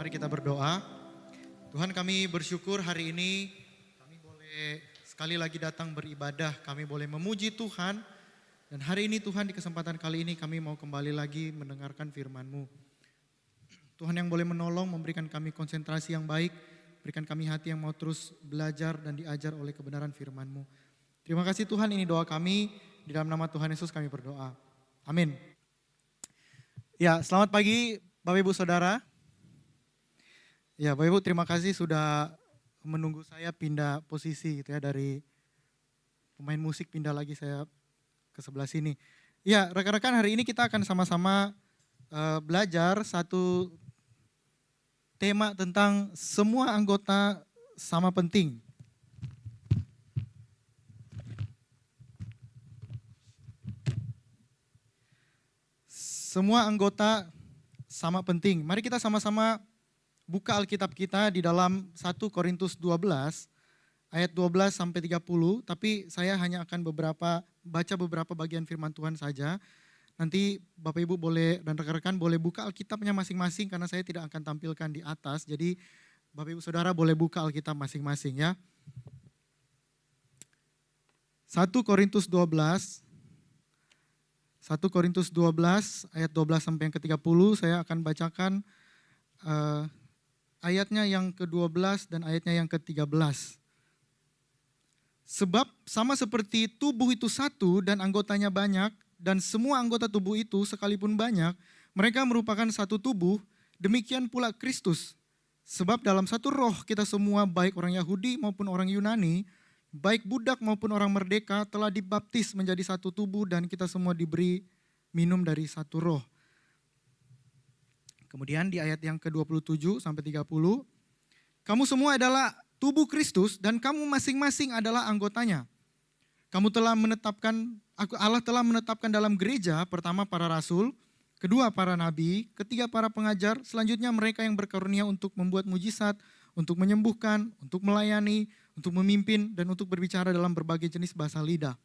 Mari kita berdoa. Tuhan, kami bersyukur hari ini kami boleh sekali lagi datang beribadah, kami boleh memuji Tuhan. Dan hari ini Tuhan, di kesempatan kali ini kami mau kembali lagi mendengarkan firman-Mu. Tuhan yang boleh menolong, memberikan kami konsentrasi yang baik, berikan kami hati yang mau terus belajar dan diajar oleh kebenaran firman-Mu. Terima kasih Tuhan, ini doa kami, di dalam nama Tuhan Yesus kami berdoa. Amin. Ya, selamat pagi Bapak Ibu Saudara. Ya, Bapak Ibu, terima kasih sudah menunggu saya pindah posisi gitu ya, dari pemain musik pindah lagi saya ke sebelah sini. Ya, rekan-rekan, hari ini kita akan sama-sama belajar satu tema tentang semua anggota sama penting. Semua anggota sama penting. Mari kita sama-sama buka Alkitab kita di dalam 1 Korintus 12 ayat 12 sampai 30, tapi saya hanya akan baca beberapa bagian firman Tuhan saja. Nanti Bapak Ibu boleh dan rekan-rekan boleh buka Alkitabnya masing-masing karena saya tidak akan tampilkan di atas. Jadi Bapak Ibu Saudara boleh buka Alkitab masing-masing ya. 1 Korintus 12 ayat 12 sampai yang ke-30 saya akan bacakan ayatnya yang ke-12 dan ayatnya yang ke-13. Sebab sama seperti tubuh itu satu dan anggotanya banyak, dan semua anggota tubuh itu sekalipun banyak, mereka merupakan satu tubuh, demikian pula Kristus. Sebab dalam satu roh kita semua, baik orang Yahudi maupun orang Yunani, baik budak maupun orang merdeka, telah dibaptis menjadi satu tubuh dan kita semua diberi minum dari satu roh. Kemudian di ayat yang ke-27 sampai 30, kamu semua adalah tubuh Kristus dan kamu masing-masing adalah anggotanya. Allah telah menetapkan dalam gereja, pertama para rasul, kedua para nabi, ketiga para pengajar, selanjutnya mereka yang berkarunia untuk membuat mujizat, untuk menyembuhkan, untuk melayani, untuk memimpin, dan untuk berbicara dalam berbagai jenis bahasa lidah.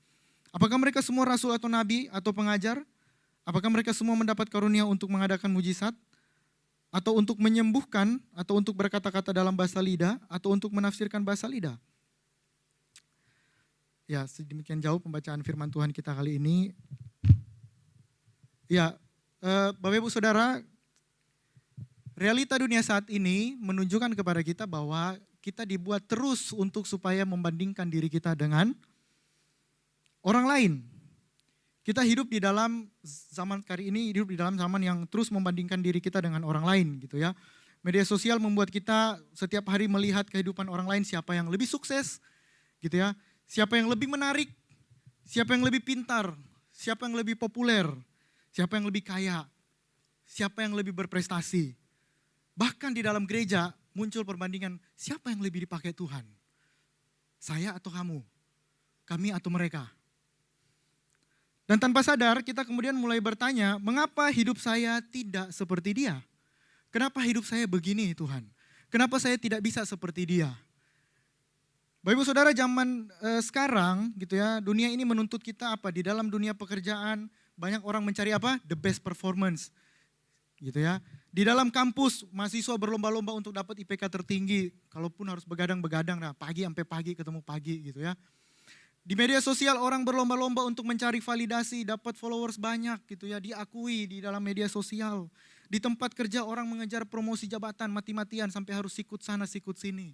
Apakah mereka semua rasul atau nabi atau pengajar? Apakah mereka semua mendapat karunia untuk mengadakan mujizat? Atau untuk menyembuhkan, atau untuk berkata-kata dalam bahasa lidah, atau untuk menafsirkan bahasa lidah? Ya, sedemikian jauh pembacaan firman Tuhan kita kali ini. Ya, Bapak Ibu Saudara, realita dunia saat ini menunjukkan kepada kita bahwa kita dibuat terus untuk supaya membandingkan diri kita dengan orang lain. Kita hidup di dalam zaman kali ini, hidup di dalam zaman yang terus membandingkan diri kita dengan orang lain gitu ya. Media sosial membuat kita setiap hari melihat kehidupan orang lain, siapa yang lebih sukses gitu ya. Siapa yang lebih menarik, siapa yang lebih pintar, siapa yang lebih populer, siapa yang lebih kaya, siapa yang lebih berprestasi. Bahkan di dalam gereja muncul perbandingan, siapa yang lebih dipakai Tuhan? Saya atau kamu? Kami atau mereka? Dan tanpa sadar kita kemudian mulai bertanya, mengapa hidup saya tidak seperti dia? Kenapa hidup saya begini Tuhan? Kenapa saya tidak bisa seperti dia? Bapak Ibu Saudara, zaman sekarang gitu ya, dunia ini menuntut kita apa? Di dalam dunia pekerjaan banyak orang mencari apa? The best performance. Gitu ya. Di dalam kampus mahasiswa berlomba-lomba untuk dapat IPK tertinggi, kalaupun harus begadang-begadang, nah pagi sampai pagi ketemu pagi gitu ya. Di media sosial orang berlomba-lomba untuk mencari validasi, dapat followers banyak gitu ya, diakui di dalam media sosial. Di tempat kerja orang mengejar promosi jabatan mati-matian sampai harus sikut sana sikut sini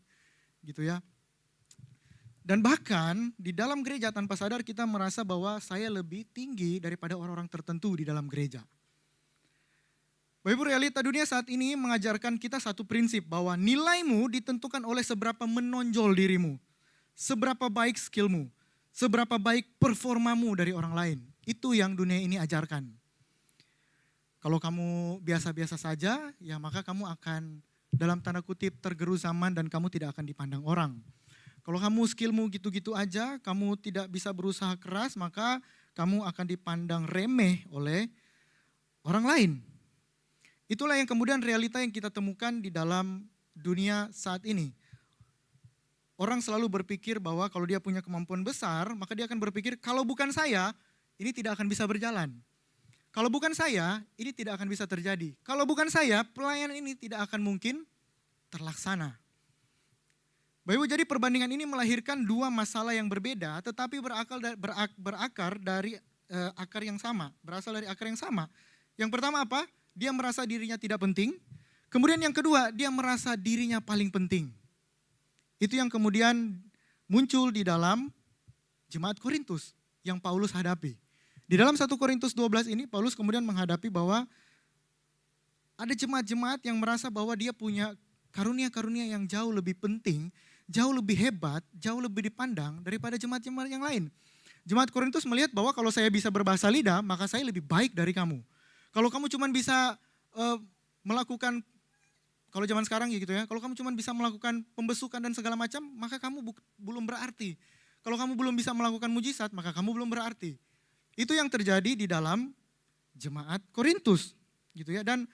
gitu ya. Dan bahkan di dalam gereja tanpa sadar kita merasa bahwa saya lebih tinggi daripada orang-orang tertentu di dalam gereja. Bapak Ibu, realita dunia saat ini mengajarkan kita satu prinsip bahwa nilaimu ditentukan oleh seberapa menonjol dirimu, seberapa baik skillmu, seberapa baik performamu dari orang lain. Itu yang dunia ini ajarkan. Kalau kamu biasa-biasa saja, ya maka kamu akan dalam tanda kutip tergerus zaman dan kamu tidak akan dipandang orang. Kalau kamu skillmu gitu-gitu aja, kamu tidak bisa berusaha keras, maka kamu akan dipandang remeh oleh orang lain. Itulah yang kemudian realita yang kita temukan di dalam dunia saat ini. Orang selalu berpikir bahwa kalau dia punya kemampuan besar, maka dia akan berpikir kalau bukan saya, ini tidak akan bisa berjalan. Kalau bukan saya, ini tidak akan bisa terjadi. Kalau bukan saya, pelayanan ini tidak akan mungkin terlaksana. Bapak Ibu, jadi perbandingan ini melahirkan dua masalah yang berbeda, tetapi berakar dari akar yang sama, berasal dari akar yang sama. Yang pertama apa? Dia merasa dirinya tidak penting. Kemudian yang kedua, dia merasa dirinya paling penting. Itu yang kemudian muncul di dalam jemaat Korintus yang Paulus hadapi. Di dalam 1 Korintus 12 ini, Paulus kemudian menghadapi bahwa ada jemaat-jemaat yang merasa bahwa dia punya karunia-karunia yang jauh lebih penting, jauh lebih hebat, jauh lebih dipandang daripada jemaat-jemaat yang lain. Jemaat Korintus melihat bahwa kalau saya bisa berbahasa lidah, maka saya lebih baik dari kamu. Kalau kamu cuma bisa melakukan, kalau zaman sekarang gitu ya, kalau kamu cuma bisa melakukan pembesukan dan segala macam, maka kamu belum berarti. Kalau kamu belum bisa melakukan mujizat, maka kamu belum berarti. Itu yang terjadi di dalam jemaat Korintus, gitu ya. Dan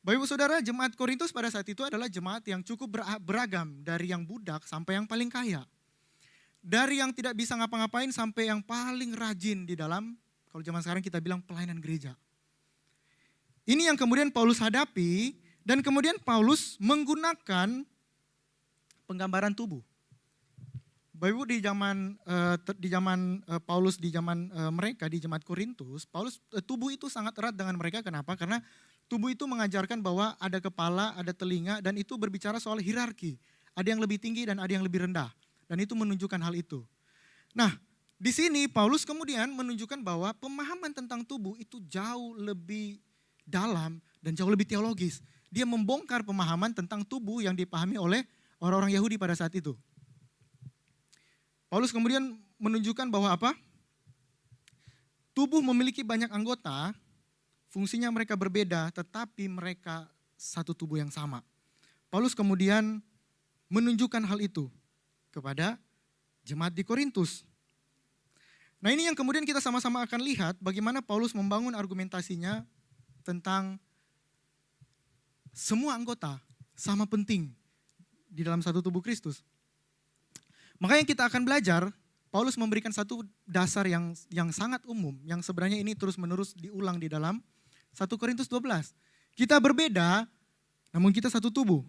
Bapak Ibu Saudara, jemaat Korintus pada saat itu adalah jemaat yang cukup beragam, dari yang budak sampai yang paling kaya. Dari yang tidak bisa ngapa-ngapain sampai yang paling rajin di dalam, kalau zaman sekarang kita bilang pelayanan gereja. Ini yang kemudian Paulus hadapi, dan kemudian Paulus menggunakan penggambaran tubuh. Bapak Ibu, di zaman Paulus, di zaman mereka di jemaat Korintus, tubuh itu sangat erat dengan mereka. Kenapa? Karena tubuh itu mengajarkan bahwa ada kepala, ada telinga, dan itu berbicara soal hierarki. Ada yang lebih tinggi dan ada yang lebih rendah. Dan itu menunjukkan hal itu. Nah, di sini Paulus kemudian menunjukkan bahwa pemahaman tentang tubuh itu jauh lebih dalam dan jauh lebih teologis. Dia membongkar pemahaman tentang tubuh yang dipahami oleh orang-orang Yahudi pada saat itu. Paulus kemudian menunjukkan bahwa apa? Tubuh memiliki banyak anggota, fungsinya mereka berbeda, tetapi mereka satu tubuh yang sama. Paulus kemudian menunjukkan hal itu kepada jemaat di Korintus. Nah, ini yang kemudian kita sama-sama akan lihat bagaimana Paulus membangun argumentasinya tentang semua anggota sama penting di dalam satu tubuh Kristus. Makanya kita akan belajar, Paulus memberikan satu dasar yang sangat umum, yang sebenarnya ini terus-menerus diulang di dalam 1 Korintus 12. Kita berbeda, namun kita satu tubuh.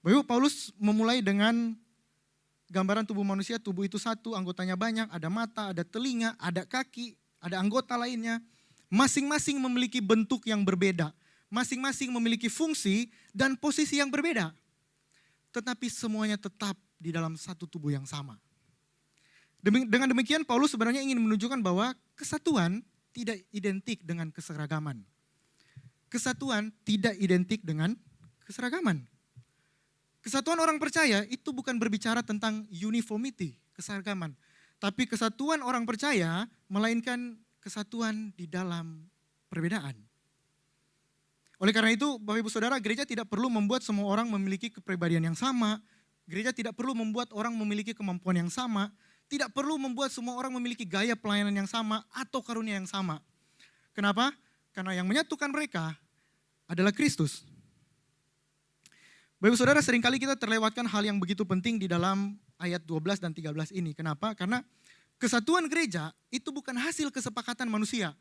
Bapak Paulus memulai dengan gambaran tubuh manusia, tubuh itu satu, anggotanya banyak, ada mata, ada telinga, ada kaki, ada anggota lainnya. Masing-masing memiliki bentuk yang berbeda, masing-masing memiliki fungsi dan posisi yang berbeda. Tetapi semuanya tetap di dalam satu tubuh yang sama. Dengan demikian Paulus sebenarnya ingin menunjukkan bahwa kesatuan tidak identik dengan keseragaman. Kesatuan tidak identik dengan keseragaman. Kesatuan orang percaya itu bukan berbicara tentang uniformity, keseragaman. Tapi kesatuan orang percaya melainkan kesatuan di dalam perbedaan. Oleh karena itu, Bapak Ibu Saudara, gereja tidak perlu membuat semua orang memiliki kepribadian yang sama. Gereja tidak perlu membuat orang memiliki kemampuan yang sama. Tidak perlu membuat semua orang memiliki gaya pelayanan yang sama atau karunia yang sama. Kenapa? Karena yang menyatukan mereka adalah Kristus. Bapak Ibu Saudara, seringkali kita terlewatkan hal yang begitu penting di dalam ayat 12 dan 13 ini. Kenapa? Karena kesatuan gereja itu bukan hasil kesepakatan manusia.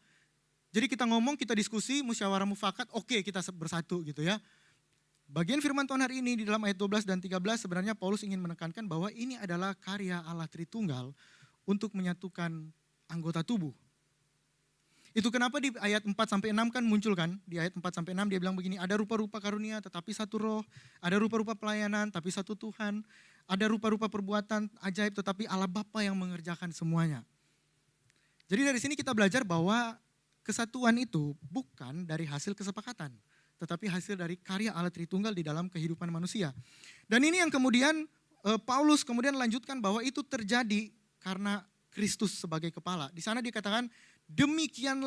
Jadi kita ngomong, kita diskusi, musyawarah mufakat, oke, kita bersatu gitu ya. Bagian firman Tuhan hari ini di dalam ayat 12 dan 13 sebenarnya Paulus ingin menekankan bahwa ini adalah karya Allah Tritunggal untuk menyatukan anggota tubuh. Itu kenapa di ayat 4-6 kan muncul kan, di ayat 4-6 dia bilang begini, ada rupa-rupa karunia tetapi satu roh, ada rupa-rupa pelayanan tapi satu Tuhan, ada rupa-rupa perbuatan ajaib tetapi Allah Bapa yang mengerjakan semuanya. Jadi dari sini kita belajar bahwa kesatuan itu bukan dari hasil kesepakatan, tetapi hasil dari karya Allah Tritunggal di dalam kehidupan manusia. Dan ini yang kemudian Paulus kemudian lanjutkan bahwa itu terjadi karena Kristus sebagai kepala. Di sana dikatakan demikian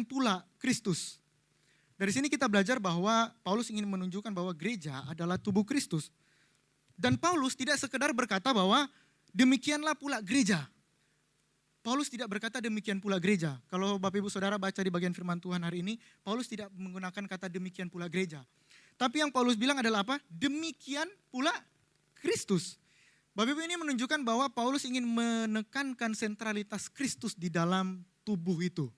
pula Kristus. Dari sini kita belajar bahwa Paulus ingin menunjukkan bahwa gereja adalah tubuh Kristus. Dan Paulus tidak sekedar berkata bahwa demikianlah pula gereja. Paulus tidak berkata demikian pula gereja. Kalau Bapak Ibu Saudara baca di bagian firman Tuhan hari ini, Paulus tidak menggunakan kata demikian pula gereja. Tapi yang Paulus bilang adalah apa? Demikian pula Kristus. Bapak Ibu, ini menunjukkan bahwa Paulus ingin menekankan sentralitas Kristus di dalam tubuh itu.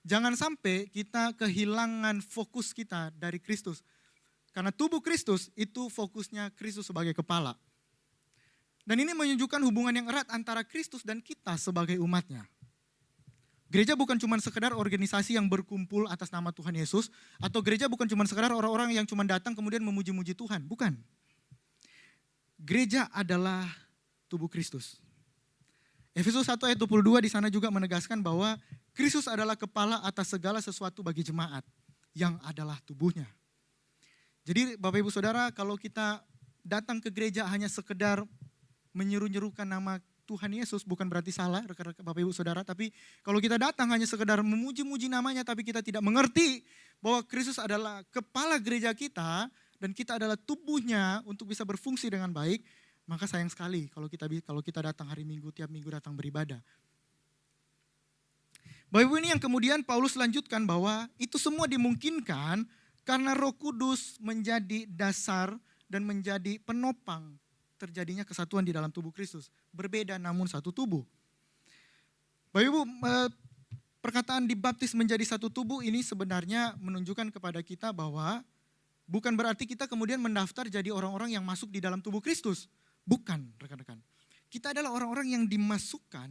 Jangan sampai kita kehilangan fokus kita dari Kristus. Karena tubuh Kristus itu fokusnya Kristus sebagai kepala. Dan ini menunjukkan hubungan yang erat antara Kristus dan kita sebagai umatnya. Gereja bukan cuma sekedar organisasi yang berkumpul atas nama Tuhan Yesus, atau gereja bukan cuma sekedar orang-orang yang cuma datang kemudian memuji-muji Tuhan, bukan. Gereja adalah tubuh Kristus. Efesus 1 ayat 22 di sana juga menegaskan bahwa Kristus adalah kepala atas segala sesuatu bagi jemaat yang adalah tubuhnya. Jadi Bapak Ibu Saudara, kalau kita datang ke gereja hanya sekedar menyeru-nyerukan nama Tuhan Yesus, bukan berarti salah rekan-rekan Bapak Ibu Saudara, tapi kalau kita datang hanya sekedar memuji-muji namanya tapi kita tidak mengerti bahwa Kristus adalah kepala gereja kita dan kita adalah tubuhnya untuk bisa berfungsi dengan baik, maka sayang sekali kalau kita datang hari Minggu, tiap minggu datang beribadah. Bapak Ibu, ini yang kemudian Paulus lanjutkan bahwa itu semua dimungkinkan karena Roh Kudus menjadi dasar dan menjadi penopang terjadinya kesatuan di dalam tubuh Kristus. Berbeda namun satu tubuh. Bapak Ibu, perkataan dibaptis menjadi satu tubuh ini sebenarnya menunjukkan kepada kita bahwa bukan berarti kita kemudian mendaftar jadi orang-orang yang masuk di dalam tubuh Kristus. Bukan, rekan-rekan. Kita adalah orang-orang yang dimasukkan,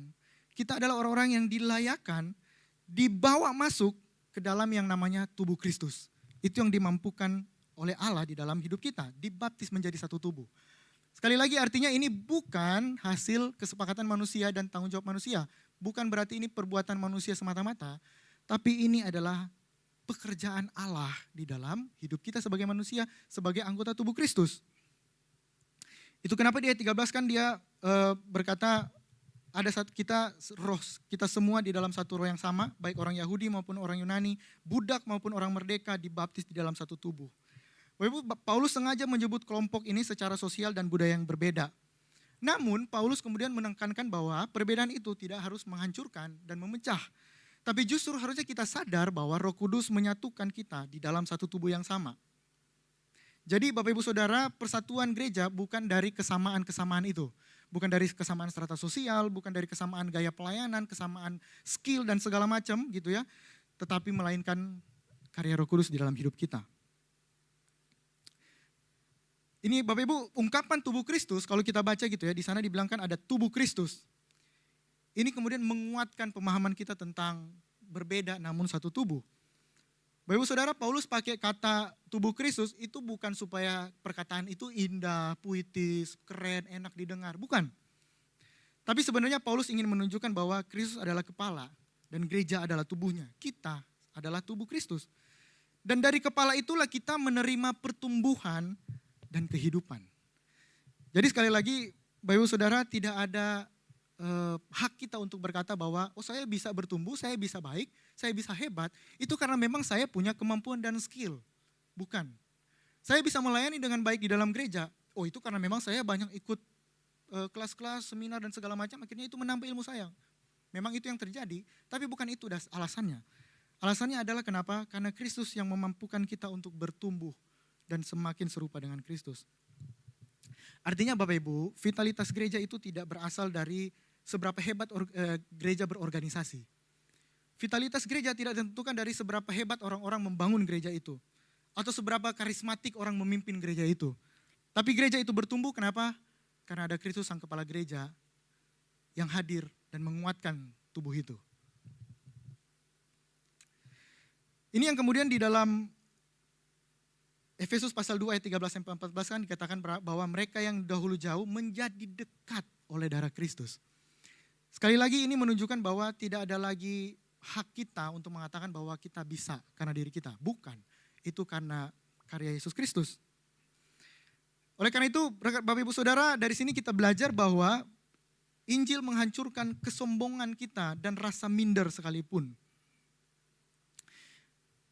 kita adalah orang-orang yang dilayakkan, dibawa masuk ke dalam yang namanya tubuh Kristus. Itu yang dimampukan oleh Allah di dalam hidup kita, dibaptis menjadi satu tubuh. Sekali lagi artinya ini bukan hasil kesepakatan manusia dan tanggung jawab manusia. Bukan berarti ini perbuatan manusia semata-mata, tapi ini adalah pekerjaan Allah di dalam hidup kita sebagai manusia, sebagai anggota tubuh Kristus. Itu kenapa di ayat 13 kan dia berkata ada satu kita semua di dalam satu roh yang sama, baik orang Yahudi maupun orang Yunani, budak maupun orang merdeka dibaptis di dalam satu tubuh. Paulus sengaja menyebut kelompok ini secara sosial dan budaya yang berbeda. Namun Paulus kemudian menekankan bahwa perbedaan itu tidak harus menghancurkan dan memecah. Tapi justru harusnya kita sadar bahwa Roh Kudus menyatukan kita di dalam satu tubuh yang sama. Jadi Bapak Ibu Saudara, persatuan gereja bukan dari kesamaan-kesamaan itu. Bukan dari kesamaan strata sosial, bukan dari kesamaan gaya pelayanan, kesamaan skill dan segala macam gitu ya. Tetapi melainkan karya Roh Kudus di dalam hidup kita. Ini Bapak Ibu, ungkapan tubuh Kristus, kalau kita baca gitu ya, di sana dibilangkan ada tubuh Kristus. Ini kemudian menguatkan pemahaman kita tentang berbeda namun satu tubuh. Bapak Ibu Saudara, Paulus pakai kata tubuh Kristus itu bukan supaya perkataan itu indah, puitis, keren, enak didengar, bukan. Tapi sebenarnya Paulus ingin menunjukkan bahwa Kristus adalah kepala dan gereja adalah tubuhnya. Kita adalah tubuh Kristus. Dan dari kepala itulah kita menerima pertumbuhan dan kehidupan. Jadi sekali lagi, Bapak Ibu Saudara, tidak ada hak kita untuk berkata bahwa saya bisa bertumbuh, saya bisa baik, saya bisa hebat. Itu karena memang saya punya kemampuan dan skill. Bukan. Saya bisa melayani dengan baik di dalam gereja. Itu karena memang saya banyak ikut kelas-kelas, seminar dan segala macam. Akhirnya itu menambah ilmu saya. Memang itu yang terjadi, tapi bukan itu alasannya. Alasannya adalah kenapa? Karena Kristus yang memampukan kita untuk bertumbuh dan semakin serupa dengan Kristus. Artinya Bapak Ibu, vitalitas gereja itu tidak berasal dari seberapa hebat gereja berorganisasi. Vitalitas gereja tidak ditentukan dari seberapa hebat orang-orang membangun gereja itu. Atau seberapa karismatik orang memimpin gereja itu. Tapi gereja itu bertumbuh, kenapa? Karena ada Kristus sang kepala gereja yang hadir dan menguatkan tubuh itu. Ini yang kemudian di dalam Efesus pasal 2 ayat 13-14 kan dikatakan bahwa mereka yang dahulu jauh menjadi dekat oleh darah Kristus. Sekali lagi ini menunjukkan bahwa tidak ada lagi hak kita untuk mengatakan bahwa kita bisa karena diri kita. Bukan, itu karena karya Yesus Kristus. Oleh karena itu Bapak Ibu Saudara, dari sini kita belajar bahwa Injil menghancurkan kesombongan kita dan rasa minder sekalipun.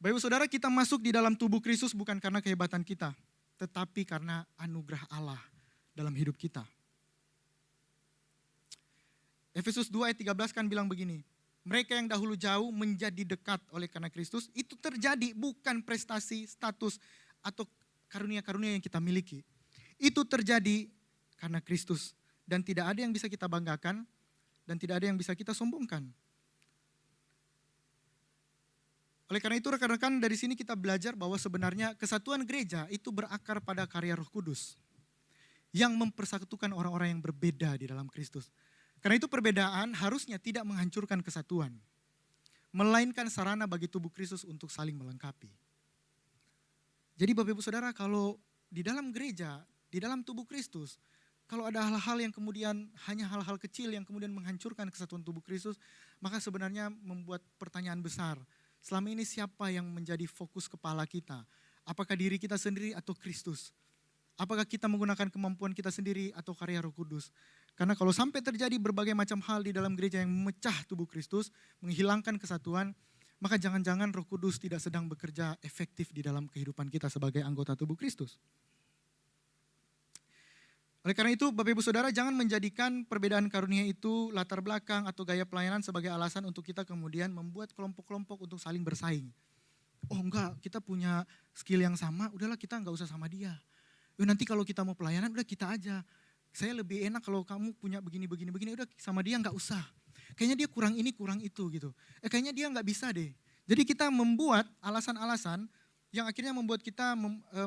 Bapak Ibu Saudara, kita masuk di dalam tubuh Kristus bukan karena kehebatan kita, tetapi karena anugerah Allah dalam hidup kita. Efesus 2 ayat 13 kan bilang begini, mereka yang dahulu jauh menjadi dekat oleh karena Kristus, itu terjadi bukan prestasi, status, atau karunia-karunia yang kita miliki. Itu terjadi karena Kristus, dan tidak ada yang bisa kita banggakan, dan tidak ada yang bisa kita sombongkan. Oleh karena itu rekan-rekan dari sini kita belajar bahwa sebenarnya kesatuan gereja itu berakar pada karya Roh Kudus yang mempersatukan orang-orang yang berbeda di dalam Kristus. Karena itu perbedaan harusnya tidak menghancurkan kesatuan, melainkan sarana bagi tubuh Kristus untuk saling melengkapi. Jadi Bapak Ibu Saudara, kalau di dalam gereja, di dalam tubuh Kristus, kalau ada hal-hal yang kemudian hanya hal-hal kecil yang kemudian menghancurkan kesatuan tubuh Kristus, maka sebenarnya membuat pertanyaan besar. Selama ini siapa yang menjadi fokus kepala kita? Apakah diri kita sendiri atau Kristus? Apakah kita menggunakan kemampuan kita sendiri atau karya Roh Kudus? Karena kalau sampai terjadi berbagai macam hal di dalam gereja yang memecah tubuh Kristus, menghilangkan kesatuan, maka jangan-jangan Roh Kudus tidak sedang bekerja efektif di dalam kehidupan kita sebagai anggota tubuh Kristus. Oleh karena itu, Bapak Ibu Saudara, jangan menjadikan perbedaan karunia itu latar belakang atau gaya pelayanan sebagai alasan untuk kita kemudian membuat kelompok-kelompok untuk saling bersaing. Oh enggak, kita punya skill yang sama, udahlah kita enggak usah sama dia. Nanti kalau kita mau pelayanan, udah kita aja. Saya lebih enak kalau kamu punya begini, udah sama dia enggak usah. Kayaknya dia kurang ini, kurang itu gitu. Kayaknya dia enggak bisa deh. Jadi kita membuat alasan-alasan yang akhirnya membuat kita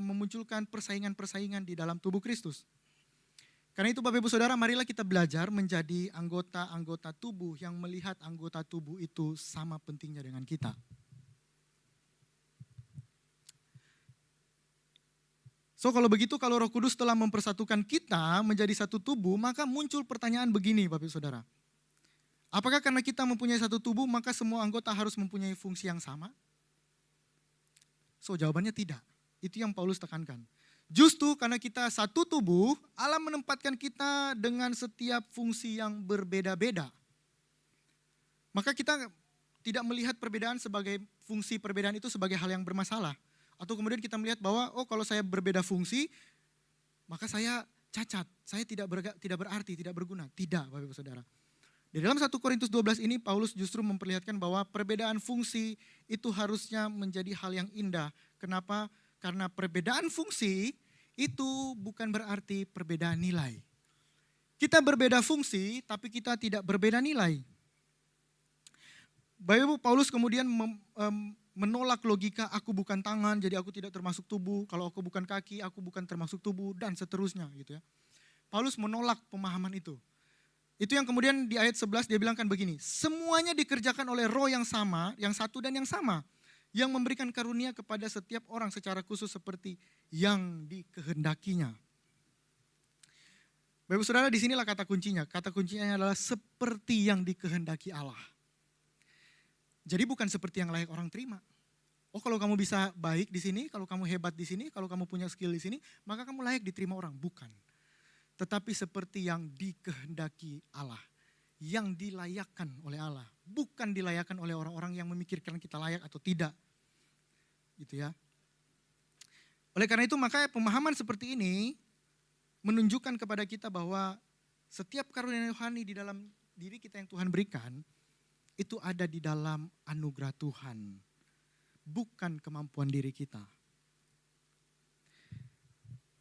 memunculkan persaingan-persaingan di dalam tubuh Kristus. Karena itu Bapak Ibu Saudara, marilah kita belajar menjadi anggota-anggota tubuh yang melihat anggota tubuh itu sama pentingnya dengan kita. So kalau begitu, kalau Roh Kudus telah mempersatukan kita menjadi satu tubuh, maka muncul pertanyaan begini Bapak Ibu Saudara. Apakah karena kita mempunyai satu tubuh, maka semua anggota harus mempunyai fungsi yang sama? So jawabannya tidak. Itu yang Paulus tekankan. Justru karena kita satu tubuh, Allah menempatkan kita dengan setiap fungsi yang berbeda-beda. Maka kita tidak melihat perbedaan sebagai fungsi perbedaan itu sebagai hal yang bermasalah. Atau kemudian kita melihat bahwa kalau saya berbeda fungsi, maka saya cacat, saya tidak berarti, tidak berguna. Tidak Bapak Ibu Saudara. Di dalam 1 Korintus 12 ini Paulus justru memperlihatkan bahwa perbedaan fungsi itu harusnya menjadi hal yang indah. Kenapa? Karena perbedaan fungsi itu bukan berarti perbedaan nilai. Kita berbeda fungsi, tapi kita tidak berbeda nilai. Bapak Ibu, Paulus kemudian menolak logika aku bukan tangan, jadi aku tidak termasuk tubuh. Kalau aku bukan kaki, aku bukan termasuk tubuh, dan seterusnya gitu ya. Paulus menolak pemahaman itu. Itu yang kemudian di ayat 11 dia bilangkan begini, semuanya dikerjakan oleh roh yang sama, yang satu dan yang sama, yang memberikan karunia kepada setiap orang secara khusus seperti yang dikehendakinya. Bapak Ibu Saudara, di sinilah kata kuncinya. Kata kuncinya adalah seperti yang dikehendaki Allah. Jadi bukan seperti yang layak orang terima. Oh kalau kamu bisa baik di sini, kalau kamu hebat di sini, kalau kamu punya skill di sini, maka kamu layak diterima orang. Bukan. Tetapi seperti yang dikehendaki Allah. Yang dilayakkan oleh Allah. Bukan dilayakkan oleh orang-orang yang memikirkan kita layak atau tidak. Gitu ya. Oleh karena itu maka pemahaman seperti ini menunjukkan kepada kita bahwa setiap karunia rohani di dalam diri kita yang Tuhan berikan, itu ada di dalam anugerah Tuhan. Bukan kemampuan diri kita.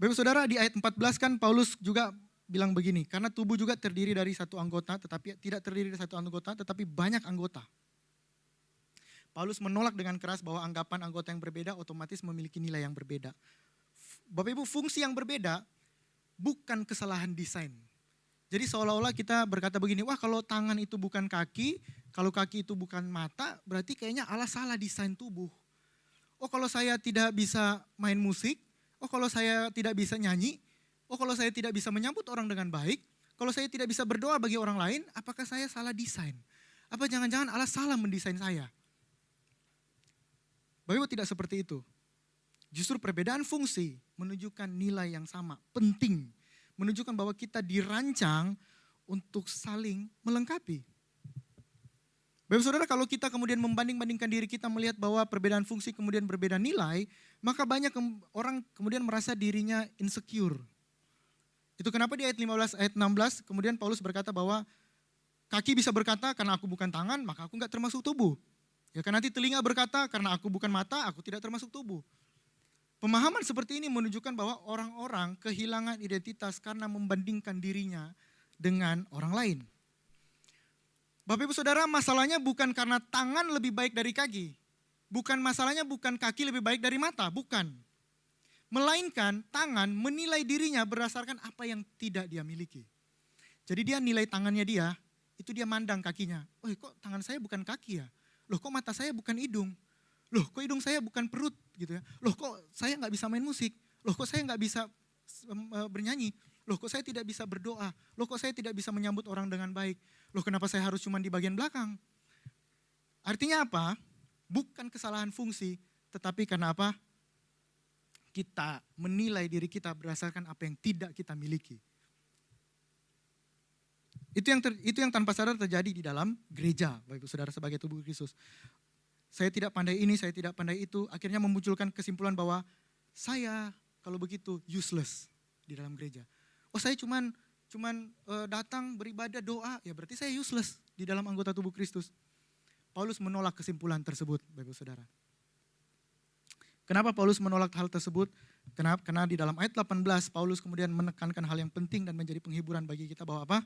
Bapak Saudara, di ayat 14 kan Paulus juga bilang begini, karena tubuh juga terdiri dari satu anggota, tetapi tidak terdiri dari satu anggota, tetapi banyak anggota. Paulus menolak dengan keras bahwa anggapan anggota yang berbeda otomatis memiliki nilai yang berbeda. Bapak Ibu, fungsi yang berbeda bukan kesalahan desain. Jadi seolah-olah kita berkata begini, wah kalau tangan itu bukan kaki, kalau kaki itu bukan mata, berarti kayaknya Allah salah desain tubuh. Oh kalau saya tidak bisa main musik, oh kalau saya tidak bisa nyanyi, oh kalau saya tidak bisa menyambut orang dengan baik, kalau saya tidak bisa berdoa bagi orang lain, apakah saya salah desain? Apa jangan-jangan Allah salah mendesain saya? Bapak Ibu, tidak seperti itu. Justru perbedaan fungsi menunjukkan nilai yang sama, penting. Menunjukkan bahwa kita dirancang untuk saling melengkapi. Bapak Saudara, kalau kita kemudian membanding-bandingkan diri kita melihat bahwa perbedaan fungsi kemudian berbeda nilai, maka banyak orang kemudian merasa dirinya insecure. Itu kenapa di ayat 15, ayat 16 kemudian Paulus berkata bahwa kaki bisa berkata karena aku bukan tangan, maka aku enggak termasuk tubuh. Ya kan nanti telinga berkata karena aku bukan mata, aku tidak termasuk tubuh. Pemahaman seperti ini menunjukkan bahwa orang-orang kehilangan identitas karena membandingkan dirinya dengan orang lain. Bapak Ibu Saudara, masalahnya bukan karena tangan lebih baik dari kaki. Masalahnya bukan kaki lebih baik dari mata, bukan. Melainkan tangan menilai dirinya berdasarkan apa yang tidak dia miliki. Jadi dia nilai tangannya dia, itu dia mandang kakinya. Oh kok tangan saya bukan kaki ya? Loh kok mata saya bukan hidung? Loh kok hidung saya bukan perut gitu ya? Loh kok saya nggak bisa main musik? Loh kok saya nggak bisa bernyanyi? Loh kok saya tidak bisa berdoa? Loh kok saya tidak bisa menyambut orang dengan baik? Loh kenapa saya harus cuma di bagian belakang? Artinya apa? Bukan kesalahan fungsi, tetapi karena apa? Kita menilai diri kita berdasarkan apa yang tidak kita miliki. Itu yang tanpa sadar terjadi di dalam gereja, Bapak Ibu Saudara, sebagai tubuh Kristus. Saya tidak pandai ini, saya tidak pandai itu, akhirnya memunculkan kesimpulan bahwa saya kalau begitu useless di dalam gereja. Oh saya cuman datang beribadah doa, ya berarti saya useless di dalam anggota tubuh Kristus. Paulus menolak kesimpulan tersebut, Bapak Ibu Saudara. Kenapa Paulus menolak hal tersebut? Karena di dalam ayat 18 Paulus kemudian menekankan hal yang penting dan menjadi penghiburan bagi kita bahwa apa?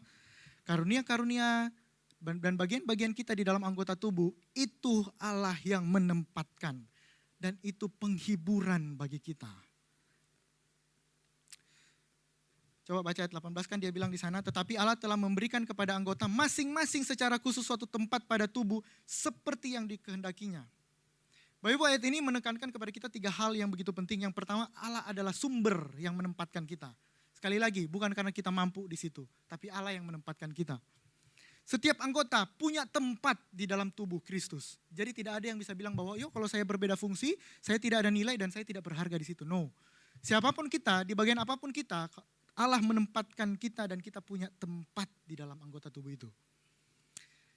Karunia-karunia dan bagian-bagian kita di dalam anggota tubuh itu Allah yang menempatkan. Dan itu penghiburan bagi kita. Coba baca ayat 18 kan dia bilang di sana, tetapi Allah telah memberikan kepada anggota masing-masing secara khusus suatu tempat pada tubuh seperti yang dikehendakinya. Bapak Ibu, ayat ini menekankan kepada kita 3 hal yang begitu penting. Yang pertama, Allah adalah sumber yang menempatkan kita. Sekali lagi, bukan karena kita mampu di situ, tapi Allah yang menempatkan kita. Setiap anggota punya tempat di dalam tubuh Kristus. Jadi tidak ada yang bisa bilang bahwa, yuk kalau saya berbeda fungsi, saya tidak ada nilai dan saya tidak berharga di situ. No. Siapapun kita, di bagian apapun kita, Allah menempatkan kita dan kita punya tempat di dalam anggota tubuh itu.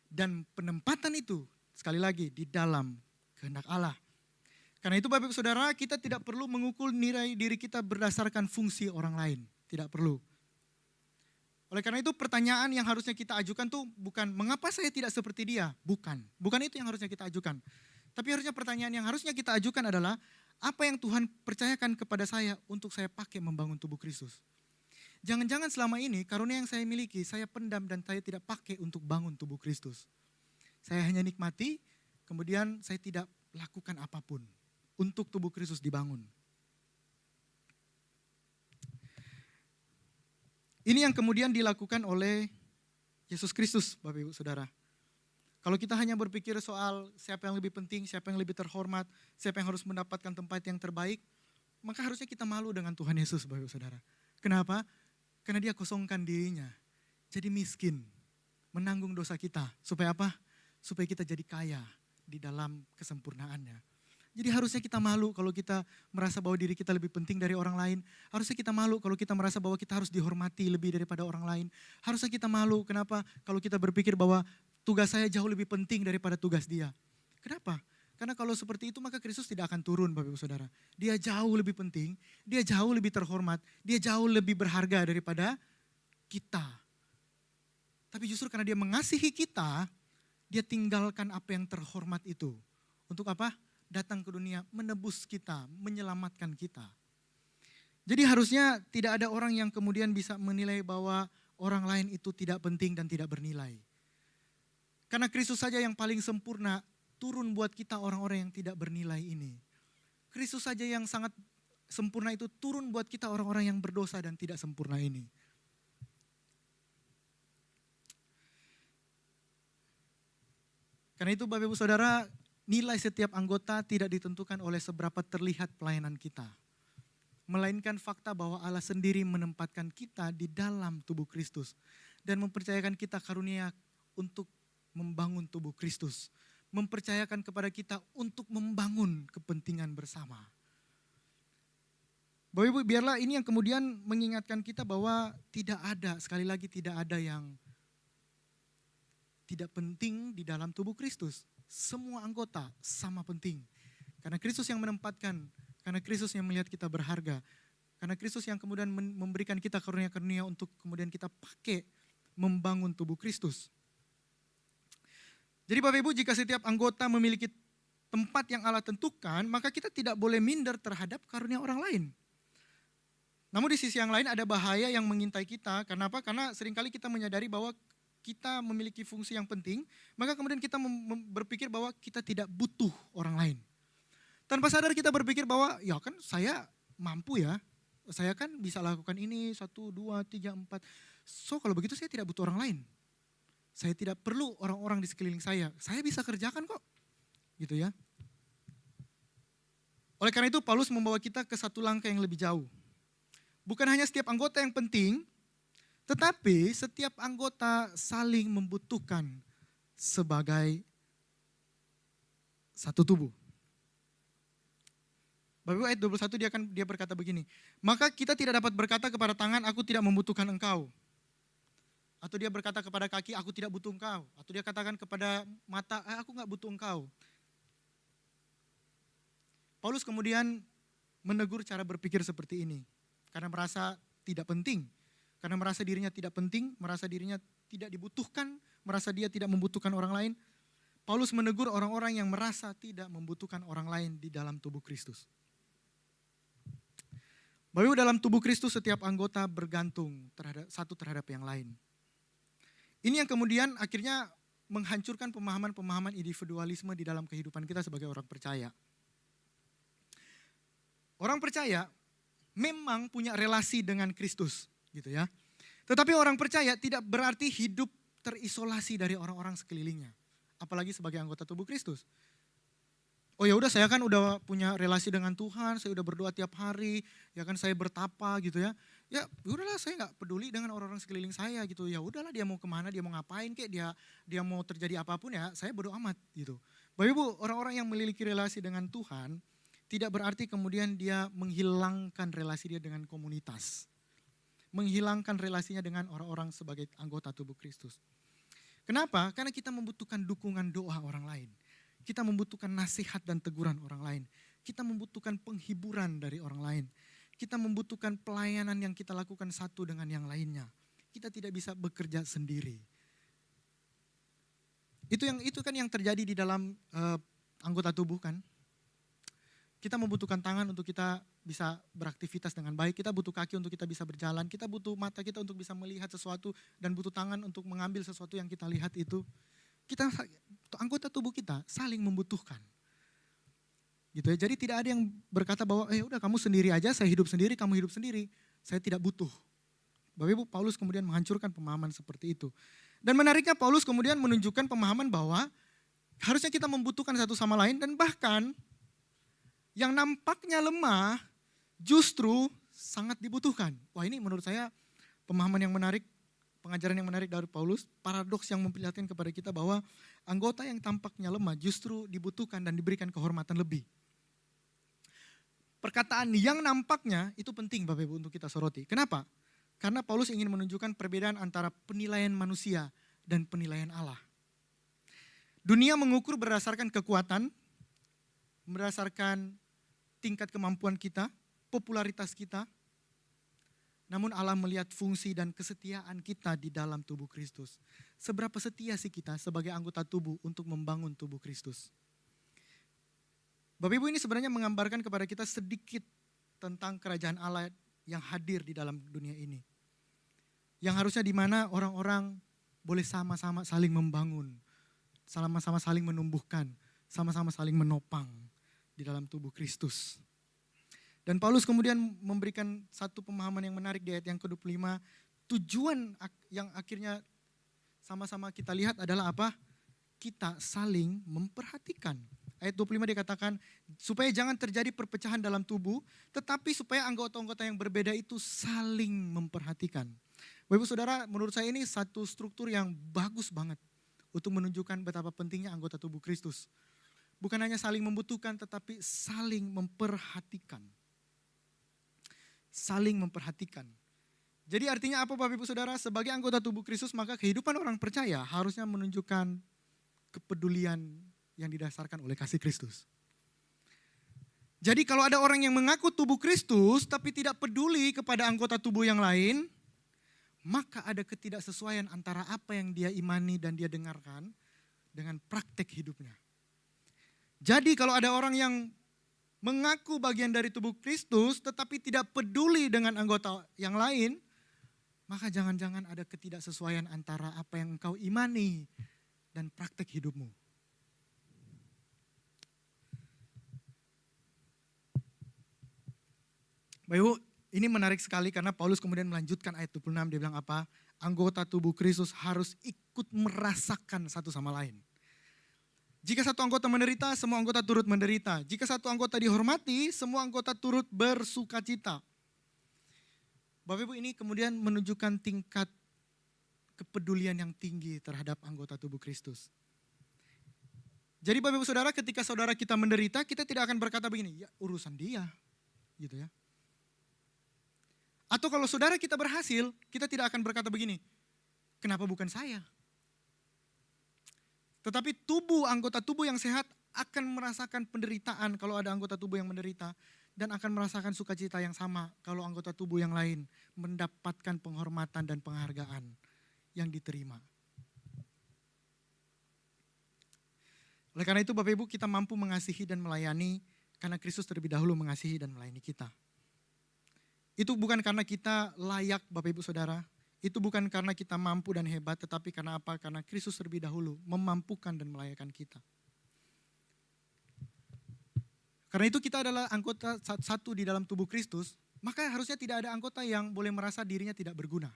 Dan penempatan itu, sekali lagi, di dalam kehendak Allah. Karena itu Bapak Ibu Saudara, kita tidak perlu mengukur nilai diri kita berdasarkan fungsi orang lain. Tidak perlu. Oleh karena itu pertanyaan yang harusnya kita ajukan tuh bukan mengapa saya tidak seperti dia. Bukan itu yang harusnya kita ajukan. Tapi harusnya pertanyaan yang harusnya kita ajukan adalah apa yang Tuhan percayakan kepada saya untuk saya pakai membangun tubuh Kristus. Jangan-jangan selama ini karunia yang saya miliki saya pendam dan saya tidak pakai untuk bangun tubuh Kristus. Saya hanya nikmati, kemudian saya tidak lakukan apapun untuk tubuh Kristus dibangun. Ini yang kemudian dilakukan oleh Yesus Kristus, Bapak Ibu Saudara. Kalau kita hanya berpikir soal siapa yang lebih penting, siapa yang lebih terhormat, siapa yang harus mendapatkan tempat yang terbaik, maka harusnya kita malu dengan Tuhan Yesus, Bapak Ibu Saudara. Kenapa? Karena dia kosongkan dirinya, jadi miskin, menanggung dosa kita. Supaya apa? Supaya kita jadi kaya di dalam kesempurnaannya. Jadi harusnya kita malu kalau kita merasa bahwa diri kita lebih penting dari orang lain. Harusnya kita malu kalau kita merasa bahwa kita harus dihormati lebih daripada orang lain. Harusnya kita malu, kenapa? Kalau kita berpikir bahwa tugas saya jauh lebih penting daripada tugas dia. Kenapa? Karena kalau seperti itu maka Kristus tidak akan turun, Bapak Ibu Saudara. Dia jauh lebih penting, dia jauh lebih terhormat, dia jauh lebih berharga daripada kita. Tapi justru karena dia mengasihi kita, dia tinggalkan apa yang terhormat itu. Untuk apa? Datang ke dunia menebus kita, menyelamatkan kita. Jadi harusnya tidak ada orang yang kemudian bisa menilai bahwa orang lain itu tidak penting dan tidak bernilai. Karena Kristus saja yang paling sempurna turun buat kita orang-orang yang tidak bernilai ini. Kristus saja yang sangat sempurna itu turun buat kita orang-orang yang berdosa dan tidak sempurna ini. Karena itu Bapak Ibu Saudara, nilai setiap anggota tidak ditentukan oleh seberapa terlihat pelayanan kita. Melainkan fakta bahwa Allah sendiri menempatkan kita di dalam tubuh Kristus. Dan mempercayakan kita karunia untuk membangun tubuh Kristus. Mempercayakan kepada kita untuk membangun kepentingan bersama. Bapak Ibu, biarlah ini yang kemudian mengingatkan kita bahwa tidak ada, sekali lagi tidak ada yang tidak penting di dalam tubuh Kristus. Semua anggota sama penting. Karena Kristus yang menempatkan, karena Kristus yang melihat kita berharga. Karena Kristus yang kemudian memberikan kita karunia-karunia untuk kemudian kita pakai membangun tubuh Kristus. Jadi Bapak Ibu, jika setiap anggota memiliki tempat yang Allah tentukan, maka kita tidak boleh minder terhadap karunia orang lain. Namun di sisi yang lain ada bahaya yang mengintai kita. Karena apa? Karena seringkali kita menyadari bahwa kita memiliki fungsi yang penting, maka kemudian kita berpikir bahwa kita tidak butuh orang lain. Tanpa sadar kita berpikir bahwa ya kan saya mampu ya, saya kan bisa lakukan ini, 1, 2, 3, 4. So kalau begitu saya tidak butuh orang lain. Saya tidak perlu orang-orang di sekeliling saya bisa kerjakan kok. Gitu ya. Oleh karena itu Paulus membawa kita ke satu langkah yang lebih jauh. Bukan hanya setiap anggota yang penting, tetapi setiap anggota saling membutuhkan sebagai satu tubuh. Bapak ayat 21 dia berkata begini, maka kita tidak dapat berkata kepada tangan, aku tidak membutuhkan engkau. Atau dia berkata kepada kaki, aku tidak butuh engkau. Atau dia katakan kepada mata, aku gak butuh engkau. Paulus kemudian menegur cara berpikir seperti ini. Karena merasa tidak penting. Karena merasa dirinya tidak penting, merasa dirinya tidak dibutuhkan, merasa dia tidak membutuhkan orang lain. Paulus menegur orang-orang yang merasa tidak membutuhkan orang lain di dalam tubuh Kristus. Bahwa dalam tubuh Kristus setiap anggota bergantung terhadap yang lain. Ini yang kemudian akhirnya menghancurkan pemahaman-pemahaman individualisme di dalam kehidupan kita sebagai orang percaya. Orang percaya memang punya relasi dengan Kristus, gitu ya. Tetapi orang percaya tidak berarti hidup terisolasi dari orang-orang sekelilingnya, apalagi sebagai anggota tubuh Kristus. Oh ya udah, saya kan udah punya relasi dengan Tuhan, saya udah berdoa tiap hari, ya kan saya bertapa gitu ya. Ya udahlah, saya nggak peduli dengan orang-orang sekeliling saya gitu. Ya udahlah, dia mau kemana, dia mau ngapain kayak dia mau terjadi apapun ya, saya bodo amat gitu. Bapak Ibu, orang-orang yang memiliki relasi dengan Tuhan tidak berarti kemudian dia menghilangkan relasi dia dengan komunitas. Menghilangkan relasinya dengan orang-orang sebagai anggota tubuh Kristus. Kenapa? Karena kita membutuhkan dukungan doa orang lain. Kita membutuhkan nasihat dan teguran orang lain. Kita membutuhkan penghiburan dari orang lain. Kita membutuhkan pelayanan yang kita lakukan satu dengan yang lainnya. Kita tidak bisa bekerja sendiri. Itu kan yang terjadi di dalam anggota tubuh kan. Kita membutuhkan tangan untuk kita bisa beraktivitas dengan baik. Kita butuh kaki untuk kita bisa berjalan. Kita butuh mata kita untuk bisa melihat sesuatu. Dan butuh tangan untuk mengambil sesuatu yang kita lihat itu. Anggota tubuh kita saling membutuhkan. Gitu ya. Jadi tidak ada yang berkata bahwa udah kamu sendiri aja, saya hidup sendiri, kamu hidup sendiri. Saya tidak butuh. Bapak Ibu, Paulus kemudian menghancurkan pemahaman seperti itu. Dan menariknya Paulus kemudian menunjukkan pemahaman bahwa harusnya kita membutuhkan satu sama lain, dan bahkan yang nampaknya lemah justru sangat dibutuhkan. Wah, ini menurut saya pemahaman yang menarik, pengajaran yang menarik dari Paulus, paradoks yang memperlihatkan kepada kita bahwa anggota yang tampaknya lemah justru dibutuhkan dan diberikan kehormatan lebih. Perkataan yang nampaknya itu penting Bapak Ibu untuk kita soroti. Kenapa? Karena Paulus ingin menunjukkan perbedaan antara penilaian manusia dan penilaian Allah. Dunia mengukur berdasarkan kekuatan, berdasarkan tingkat kemampuan kita, popularitas kita. Namun Allah melihat fungsi dan kesetiaan kita di dalam tubuh Kristus. Seberapa setia sih kita sebagai anggota tubuh untuk membangun tubuh Kristus? Bapak Ibu, ini sebenarnya menggambarkan kepada kita sedikit tentang kerajaan Allah yang hadir di dalam dunia ini. Yang harusnya di mana orang-orang boleh sama-sama saling membangun, sama-sama saling menumbuhkan, sama-sama saling menopang di dalam tubuh Kristus. Dan Paulus kemudian memberikan satu pemahaman yang menarik di ayat yang ke-25. Tujuan yang akhirnya sama-sama kita lihat adalah apa? Kita saling memperhatikan. Ayat 25 dikatakan, supaya jangan terjadi perpecahan dalam tubuh, tetapi supaya anggota-anggota yang berbeda itu saling memperhatikan. Bapak Ibu Saudara, menurut saya ini satu struktur yang bagus banget untuk menunjukkan betapa pentingnya anggota tubuh Kristus. Bukan hanya saling membutuhkan, tetapi saling memperhatikan. Saling memperhatikan. Jadi artinya apa Bapak Ibu Saudara? Sebagai anggota tubuh Kristus, maka kehidupan orang percaya harusnya menunjukkan kepedulian yang didasarkan oleh kasih Kristus. Jadi kalau ada orang yang mengaku tubuh Kristus tapi tidak peduli kepada anggota tubuh yang lain, maka ada ketidaksesuaian antara apa yang dia imani dan dia dengarkan dengan praktek hidupnya. Jadi kalau ada orang yang mengaku bagian dari tubuh Kristus tetapi tidak peduli dengan anggota yang lain, maka jangan-jangan ada ketidaksesuaian antara apa yang engkau imani dan praktek hidupmu. Bapak Ibu, ini menarik sekali karena Paulus kemudian melanjutkan ayat 26, dia bilang apa? Anggota tubuh Kristus harus ikut merasakan satu sama lain. Jika satu anggota menderita, semua anggota turut menderita. Jika satu anggota dihormati, semua anggota turut bersukacita. Bapak Ibu, ini kemudian menunjukkan tingkat kepedulian yang tinggi terhadap anggota tubuh Kristus. Jadi Bapak Ibu Saudara, ketika saudara kita menderita, kita tidak akan berkata begini, ya urusan dia, gitu ya. Atau kalau saudara kita berhasil, kita tidak akan berkata begini, kenapa bukan saya? Tetapi anggota tubuh yang sehat akan merasakan penderitaan kalau ada anggota tubuh yang menderita. Dan akan merasakan sukacita yang sama kalau anggota tubuh yang lain mendapatkan penghormatan dan penghargaan yang diterima. Oleh karena itu Bapak Ibu, kita mampu mengasihi dan melayani karena Kristus terlebih dahulu mengasihi dan melayani kita. Itu bukan karena kita layak Bapak Ibu Saudara, itu bukan karena kita mampu dan hebat, tetapi karena apa? Karena Kristus terlebih dahulu memampukan dan melayakan kita. Karena itu kita adalah anggota satu di dalam tubuh Kristus, maka harusnya tidak ada anggota yang boleh merasa dirinya tidak berguna.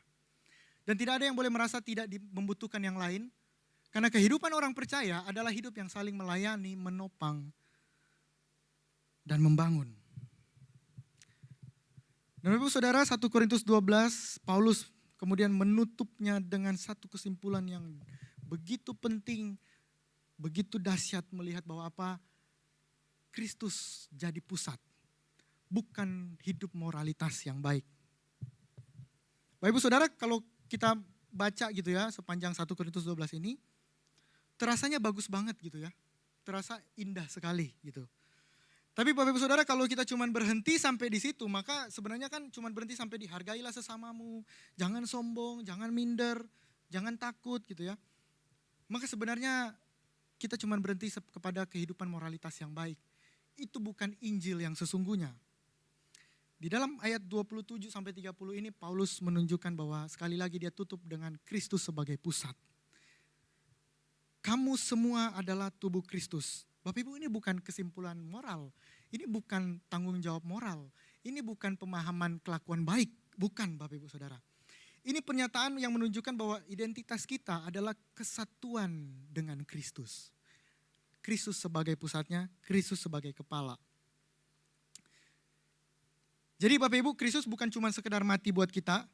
Dan tidak ada yang boleh merasa tidak membutuhkan yang lain, karena kehidupan orang percaya adalah hidup yang saling melayani, menopang, dan membangun. Dan Bapak Saudara, 1 Korintus 12, Paulus kemudian menutupnya dengan satu kesimpulan yang begitu penting, begitu dahsyat melihat bahwa apa? Kristus jadi pusat, bukan hidup moralitas yang baik. Bapak Ibu Saudara, kalau kita baca gitu ya sepanjang 1 Korintus 12 ini, terasanya bagus banget gitu ya, terasa indah sekali gitu. Tapi Bapak Ibu Saudara, kalau kita cuma berhenti sampai di situ, maka sebenarnya kan cuma berhenti sampai di hargailah sesamamu, jangan sombong, jangan minder, jangan takut gitu ya. Maka sebenarnya kita cuma berhenti kepada kehidupan moralitas yang baik. Itu bukan Injil yang sesungguhnya. Di dalam ayat 27 sampai 30 ini Paulus menunjukkan bahwa sekali lagi dia tutup dengan Kristus sebagai pusat. Kamu semua adalah tubuh Kristus. Bapak Ibu, ini bukan kesimpulan moral. Ini bukan tanggung jawab moral. Ini bukan pemahaman kelakuan baik. Bukan Bapak Ibu Saudara. Ini pernyataan yang menunjukkan bahwa identitas kita adalah kesatuan dengan Kristus. Kristus sebagai pusatnya, Kristus sebagai kepala. Jadi Bapak Ibu, Kristus bukan cuma sekedar mati buat kita,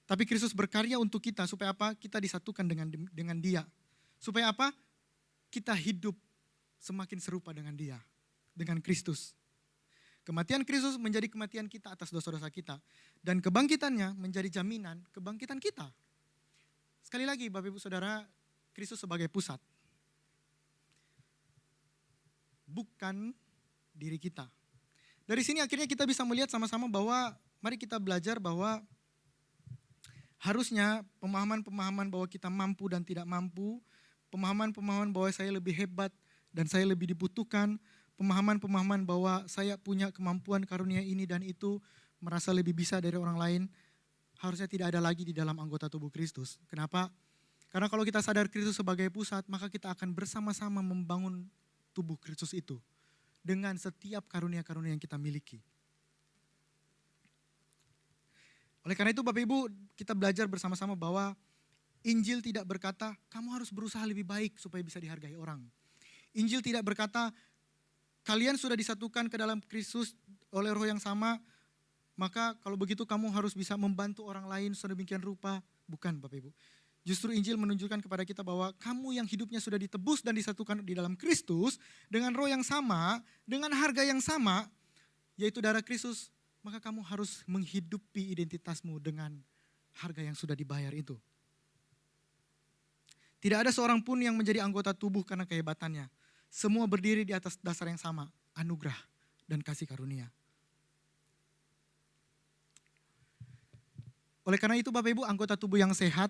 tapi Kristus berkarya untuk kita supaya apa? Kita disatukan dengan Dia. Supaya apa? Kita hidup semakin serupa dengan Dia, dengan Kristus. Kematian Kristus menjadi kematian kita atas dosa-dosa kita. Dan kebangkitannya menjadi jaminan kebangkitan kita. Sekali lagi Bapak Ibu Saudara, Kristus sebagai pusat. Bukan diri kita. Dari sini akhirnya kita bisa melihat sama-sama bahwa mari kita belajar bahwa harusnya pemahaman-pemahaman bahwa kita mampu dan tidak mampu, pemahaman-pemahaman bahwa saya lebih hebat dan saya lebih dibutuhkan, pemahaman-pemahaman bahwa saya punya kemampuan karunia ini dan itu, merasa lebih bisa dari orang lain, harusnya tidak ada lagi di dalam anggota tubuh Kristus. Kenapa? Karena kalau kita sadar Kristus sebagai pusat, maka kita akan bersama-sama membangun tubuh Kristus itu dengan setiap karunia-karunia yang kita miliki. Oleh karena itu Bapak Ibu, kita belajar bersama-sama bahwa Injil tidak berkata kamu harus berusaha lebih baik supaya bisa dihargai orang. Injil tidak berkata kalian sudah disatukan ke dalam Kristus oleh roh yang sama, maka kalau begitu kamu harus bisa membantu orang lain sedemikian rupa. Bukan Bapak Ibu. Justru Injil menunjukkan kepada kita bahwa kamu yang hidupnya sudah ditebus dan disatukan di dalam Kristus dengan roh yang sama, dengan harga yang sama, yaitu darah Kristus, maka kamu harus menghidupi identitasmu dengan harga yang sudah dibayar itu. Tidak ada seorang pun yang menjadi anggota tubuh karena kehebatannya. Semua berdiri di atas dasar yang sama, anugerah dan kasih karunia. Oleh karena itu Bapak Ibu, anggota tubuh yang sehat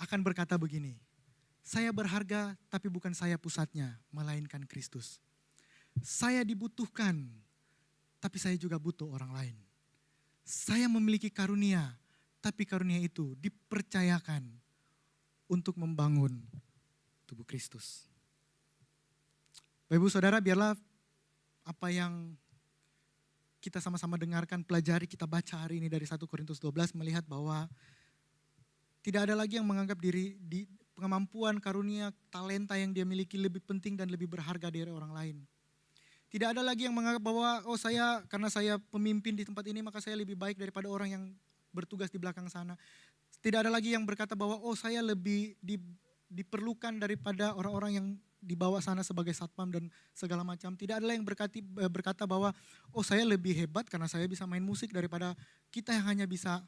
akan berkata begini, saya berharga tapi bukan saya pusatnya, melainkan Kristus. Saya dibutuhkan, tapi saya juga butuh orang lain. Saya memiliki karunia, tapi karunia itu dipercayakan untuk membangun tubuh Kristus. Bapak Ibu Saudara, biarlah apa yang kita sama-sama dengarkan, pelajari, kita baca hari ini dari 1 Korintus 12 melihat bahwa tidak ada lagi yang menganggap diri di kemampuan, karunia, talenta yang dia miliki lebih penting dan lebih berharga dari orang lain. Tidak ada lagi yang menganggap bahwa karena saya pemimpin di tempat ini maka saya lebih baik daripada orang yang bertugas di belakang sana. Tidak ada lagi yang berkata bahwa saya lebih diperlukan daripada orang-orang yang di bawah sana sebagai satpam dan segala macam. Tidak ada yang berkata bahwa saya lebih hebat karena saya bisa main musik daripada kita yang hanya bisa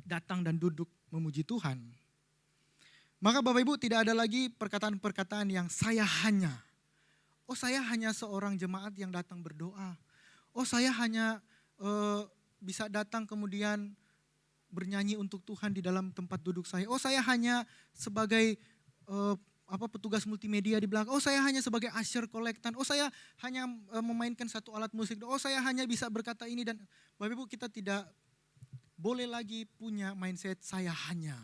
datang dan duduk memuji Tuhan. Maka Bapak Ibu, tidak ada lagi perkataan-perkataan yang saya hanya seorang jemaat yang datang berdoa. Saya hanya bisa datang kemudian bernyanyi untuk Tuhan di dalam tempat duduk saya. Saya hanya sebagai petugas multimedia di belakang. Saya hanya sebagai usher kolektan. Saya hanya memainkan satu alat musik. Saya hanya bisa berkata ini. Dan Bapak Ibu, kita tidak boleh lagi punya mindset saya hanya.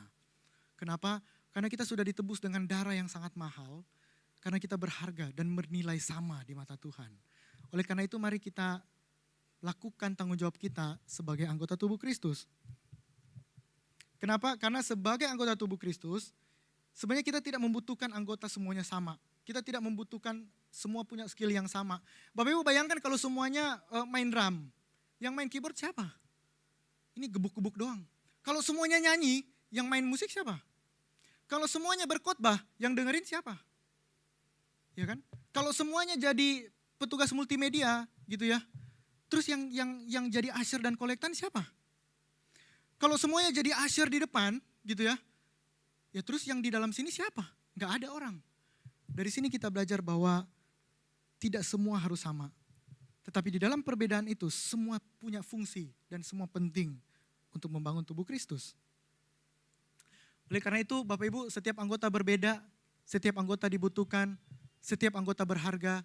Kenapa? Karena kita sudah ditebus dengan darah yang sangat mahal. Karena kita berharga dan bernilai sama di mata Tuhan. Oleh karena itu mari kita lakukan tanggung jawab kita sebagai anggota tubuh Kristus. Kenapa? Karena sebagai anggota tubuh Kristus, sebenarnya kita tidak membutuhkan anggota semuanya sama. Kita tidak membutuhkan semua punya skill yang sama. Bapak Ibu bayangkan kalau semuanya main drum. Yang main keyboard siapa? Ini gebuk-gebuk doang. Kalau semuanya nyanyi, yang main musik siapa? Kalau semuanya berkhotbah, yang dengerin siapa? Ya kan? Kalau semuanya jadi petugas multimedia gitu ya. Terus yang jadi usher dan kolektan siapa? Kalau semuanya jadi usher di depan gitu ya. Ya terus yang di dalam sini siapa? Enggak ada orang. Dari sini kita belajar bahwa tidak semua harus sama. Tetapi di dalam perbedaan itu semua punya fungsi dan semua penting untuk membangun tubuh Kristus. Oleh karena itu Bapak Ibu, setiap anggota berbeda, setiap anggota dibutuhkan, setiap anggota berharga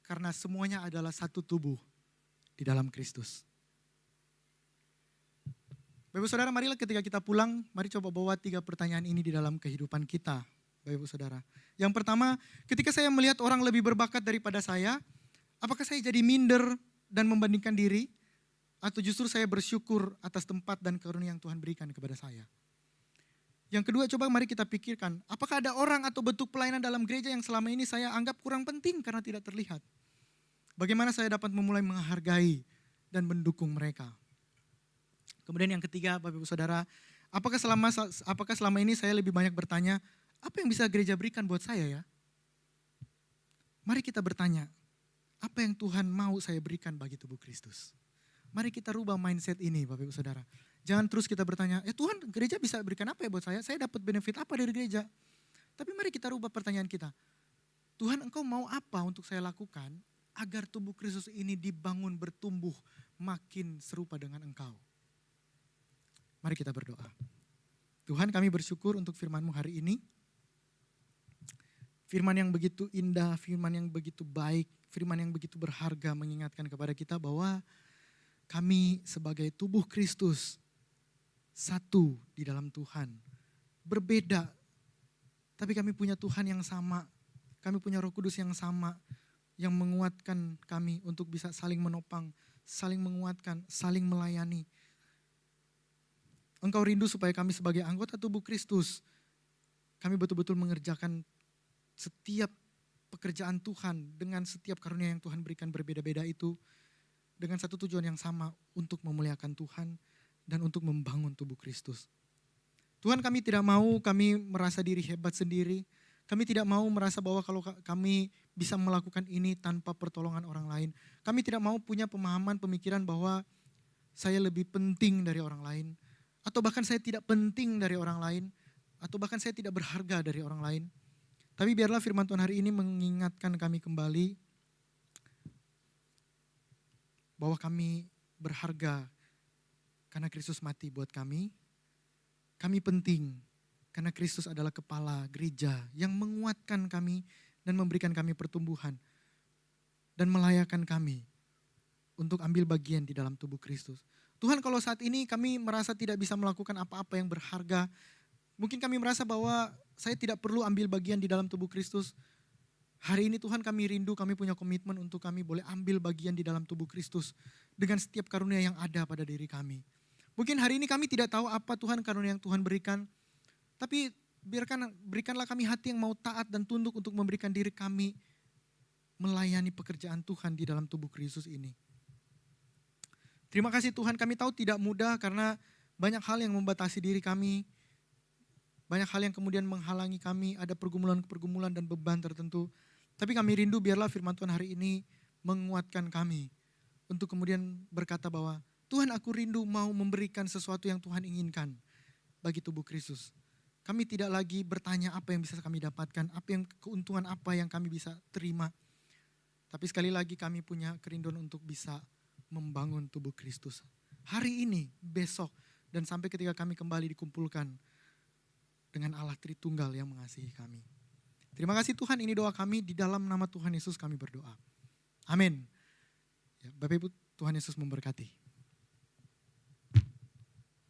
karena semuanya adalah satu tubuh di dalam Kristus. Bapak Ibu Saudara, marilah ketika kita pulang, mari coba bawa 3 pertanyaan ini di dalam kehidupan kita. Bapak Ibu Saudara. Yang pertama, ketika saya melihat orang lebih berbakat daripada saya, apakah saya jadi minder dan membandingkan diri? Atau justru saya bersyukur atas tempat dan karunia yang Tuhan berikan kepada saya? Yang kedua, coba mari kita pikirkan, apakah ada orang atau bentuk pelayanan dalam gereja yang selama ini saya anggap kurang penting karena tidak terlihat? Bagaimana saya dapat memulai menghargai dan mendukung mereka? Kemudian yang ketiga, Bapak Ibu Saudara, apakah selama ini saya lebih banyak bertanya, apa yang bisa gereja berikan buat saya ya? Mari kita bertanya, apa yang Tuhan mau saya berikan bagi tubuh Kristus? Mari kita rubah mindset ini Bapak Ibu Saudara. Jangan terus kita bertanya, Tuhan gereja bisa berikan apa ya buat saya? Saya dapat benefit apa dari gereja? Tapi mari kita rubah pertanyaan kita. Tuhan, Engkau mau apa untuk saya lakukan agar tubuh Kristus ini dibangun bertumbuh makin serupa dengan Engkau? Mari kita berdoa. Tuhan, kami bersyukur untuk firman-Mu hari ini. Firman yang begitu indah, firman yang begitu baik, firman yang begitu berharga mengingatkan kepada kita bahwa kami sebagai tubuh Kristus satu di dalam Tuhan. Berbeda, tapi kami punya Tuhan yang sama. Kami punya Roh Kudus yang sama, yang menguatkan kami untuk bisa saling menopang, saling menguatkan, saling melayani. Engkau rindu supaya kami sebagai anggota tubuh Kristus, kami betul-betul mengerjakan setiap pekerjaan Tuhan dengan setiap karunia yang Tuhan berikan berbeda-beda itu, dengan satu tujuan yang sama, untuk memuliakan Tuhan dan untuk membangun tubuh Kristus. Tuhan, kami tidak mau kami merasa diri hebat sendiri. Kami tidak mau merasa bahwa kalau kami bisa melakukan ini tanpa pertolongan orang lain. Kami tidak mau punya pemahaman, pemikiran bahwa saya lebih penting dari orang lain. Atau bahkan saya tidak penting dari orang lain. Atau bahkan saya tidak berharga dari orang lain. Tapi biarlah firman Tuhan hari ini mengingatkan kami kembali bahwa kami berharga karena Kristus mati buat kami. Kami penting karena Kristus adalah kepala gereja yang menguatkan kami dan memberikan kami pertumbuhan dan melayakan kami untuk ambil bagian di dalam tubuh Kristus. Tuhan, kalau saat ini kami merasa tidak bisa melakukan apa-apa yang berharga, mungkin kami merasa bahwa saya tidak perlu ambil bagian di dalam tubuh Kristus. Hari ini Tuhan kami rindu, kami punya komitmen untuk kami boleh ambil bagian di dalam tubuh Kristus dengan setiap karunia yang ada pada diri kami. Mungkin hari ini kami tidak tahu apa Tuhan karunia yang Tuhan berikan, tapi berikanlah kami hati yang mau taat dan tunduk untuk memberikan diri kami melayani pekerjaan Tuhan di dalam tubuh Kristus ini. Terima kasih Tuhan, kami tahu tidak mudah karena banyak hal yang membatasi diri kami, banyak hal yang kemudian menghalangi kami, ada pergumulan-pergumulan dan beban tertentu. Tapi kami rindu biarlah firman Tuhan hari ini menguatkan kami untuk kemudian berkata bahwa Tuhan, aku rindu mau memberikan sesuatu yang Tuhan inginkan bagi tubuh Kristus. Kami tidak lagi bertanya apa yang bisa kami dapatkan, keuntungan apa yang kami bisa terima. Tapi sekali lagi kami punya kerinduan untuk bisa membangun tubuh Kristus. Hari ini, besok, dan sampai ketika kami kembali dikumpulkan dengan Allah Tritunggal yang mengasihi kami. Terima kasih Tuhan, ini doa kami, di dalam nama Tuhan Yesus kami berdoa. Amin. Ya, Bapak Ibu, Tuhan Yesus memberkati.